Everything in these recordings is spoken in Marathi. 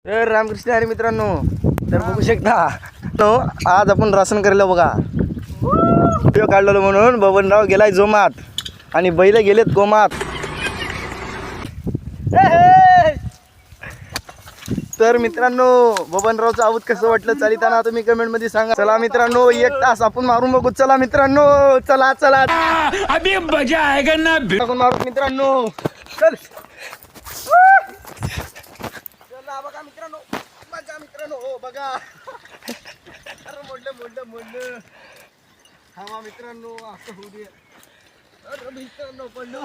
तर रामकृष्ण हरी मित्रांनो, तर बघू शकता आज आपण रासन करायला बघा. व्हिडिओ काढलेलो म्हणून बबनराव गेलाय जोमात आणि बैल गेलेत गोमात. तर मित्रांनो बबनरावचं आऊत कसं वाटलं चालिताना तुम्ही कमेंट मध्ये सांगा. चला मित्रांनो 1 तास आपण मारून बघू. चला मित्रांनो, चला चला अभी मजा आएगा ना. आपण मारू मित्रांनो. चल चला बघा मित्रांनो, बघा मित्रांनो, हो बघा. अरे मोडलं हा मित्रांनो, असं होऊ दे. अरे मित्रांनो पडलो.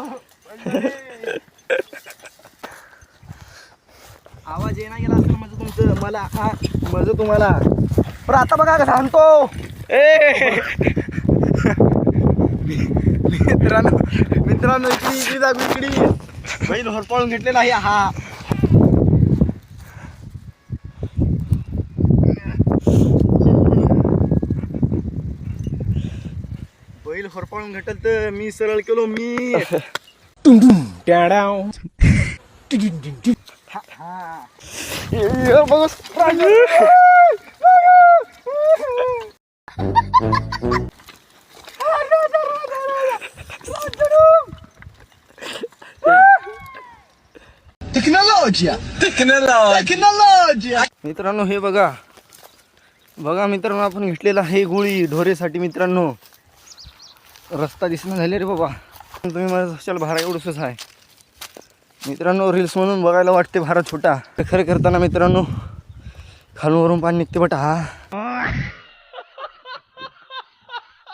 आवाज येणार गेला असं माझं तुमचं मला माझं तुम्हाला. पण आता बघा कसं सांगतो. मित्रांनो इकडे जा इकडे. बैल होरपाळून घेतलेला आहे हा. बैल होरपाळून घेतल तर मी सरळ केलो मी. मित्रांनो हे बघा मित्रांनो, आपण घेतलेला आहे गोळी ढोरेसाठी. मित्रांनो रस्ता दिसणं झाले रे बाबा. तुम्ही मला चल भारा एवढंच आहे मित्रांनो. रील्स म्हणून बघायला वाटते भारा छोटा, खरं करताना मित्रांनो खालून वरून पाणी निघते बट हा.